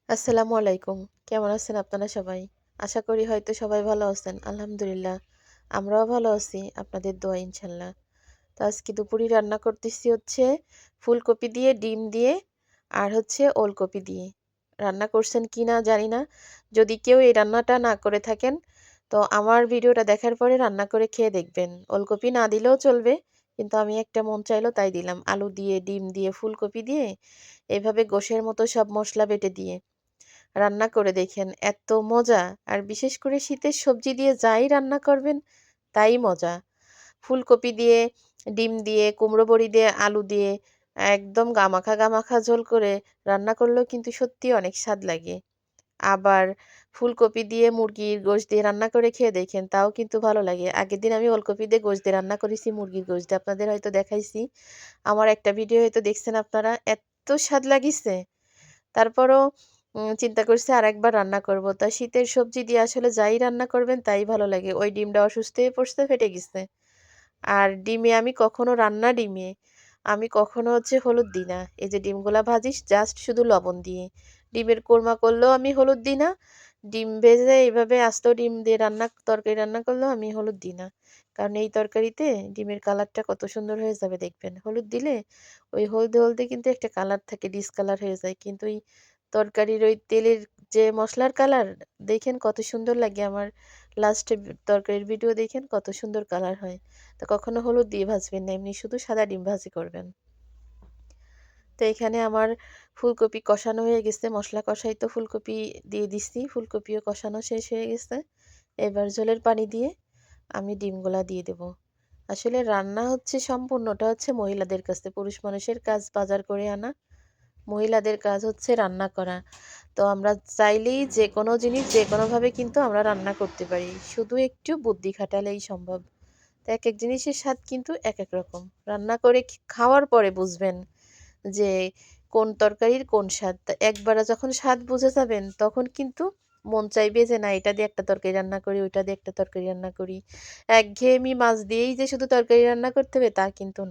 আসসালামু আলাইকুম। কেমন আছেন আপনারা সবাই? আশা করি হয়তো সবাই ভালো আছেন। আলহামদুলিল্লাহ। আমরাও ভালো আছি। আপনাদের দোয়ায় ইনশাল্লাহ। তো আজকে দুপুরে রান্না করতেছি হচ্ছে ফুলকপি দিয়ে, ডিম দিয়ে আর হচ্ছে ওলকপি দিয়ে। রান্না করছেন কিনা জানি না। যদি কেউ এই রান্নাটা না করে থাকেন, তো আমার ভিডিওটা দেখার পরে রান্না করে খেয়ে দেখবেন। ওলকপি না দিলেও চলবে। কিন্তু আমি একটা মন চাইলো তাই দিলাম। আলু দিয়ে, ডিম দিয়ে, ফুলকপি দিয়ে এভাবে গোশের মতো সব মসলা বেটে দিয়ে রান্না করে দেখেন এত মজা। আর বিশেষ করে শীতের সবজি দিয়ে যাই রান্না করবেন তাই মজা। ফুলকপি দিয়ে, ডিম দিয়ে, কুমড়ো বড়ি দিয়ে, আলু দিয়ে একদম গামাখা গামাখা ঝোল করে রান্না করলেও কিন্তু সত্যি অনেক স্বাদ লাগে। আবার ফুলকপি দিয়ে মুরগির গোশ দিয়ে রান্না করে খেয়ে দেখেন তাও কিন্তু ভালো লাগে। আগের দিন আমি ওলকপি দিয়ে গোশ দিয়ে রান্না করেছি, মুরগির গোশ দিয়ে আপনাদের হয়তো দেখাইছি। আমার একটা ভিডিও হয়তো দেখছেন আপনারা, এত স্বাদ লাগিছে। তারপরও চিন্তা করছি আরেকবার রান্না করব। তা শীতের সবজি দিয়ে আসলে যাই রান্না করবেন তাই ভালো লাগে। ওই ডিমটা অসুস্থ হয়ে পড়ছে, ফেটে গেছে। আর ডিমে আমি কখনো ডিমে আমি কখনো হচ্ছে হলুদ দিই না। এই যে ডিমগুলা ভাজি জাস্ট শুধু লবণ দিয়ে। ডিমের কোরমা করলেও আমি হলুদ দিই না। ডিম ভেজে এইভাবে আস্ত ডিম দিয়ে তরকারি রান্না করলেও আমি হলুদ দিই না। কারণ এই তরকারিতে ডিমের কালারটা কত সুন্দর হয়ে যাবে দেখবেন। হলুদ দিলে ওই হলদে হলদে কিন্তু একটা কালার থাকে, ডিসকালার হয়ে যায়। কিন্তু ওই তরকারির ওই তেলের যে মসলার কালার দেখেন কত সুন্দর লাগে আমার। লাস্টে তরকারির ভিডিও দেখেন কত সুন্দর কালার হয়। তো কখনো হলুদ দিয়ে ভাজবেন না, এমনি শুধু সাদা ডিম ভাজি করবেন। তো এখানে আমার ফুলকপি কষানো হয়ে গেছে, মশলা কষাই তো ফুলকপি দিয়ে দিচ্ছি, ফুলকপিও কষানো শেষ হয়ে গেছে। এবার ঝোলের পানি দিয়ে আমি ডিমগুলা দিয়ে দেব। আসলে রান্না হচ্ছে সম্পূর্ণটা হচ্ছে মহিলাদের কাছে, পুরুষ মানুষের কাজ বাজার করে আনা, মহিলাদের কাজ হচ্ছে রান্না করা। তো আমরা চাইলেই যে কোনো জিনিস যে কোনোভাবে কিন্তু আমরা রান্না করতে পারি, শুধু একটু বুদ্ধি খাটালেই সম্ভব। তো এক এক জিনিসের স্বাদ কিন্তু এক এক রকম। রান্না করে খাওয়ার পরে বুঝবেন যে কোন তরকারির কোন স্বাদ। তা একবারে যখন স্বাদ বুঝে যাবেন তখন কিন্তু মন চাইবে যে না এটা দিয়ে একটা তরকারি রান্না করি, ওইটা দিয়ে একটা তরকারি রান্না করি। একঘেয়েমি মাছ দিয়েই যে শুধু তরকারি রান্না করতে হবে তা কিন্তু না।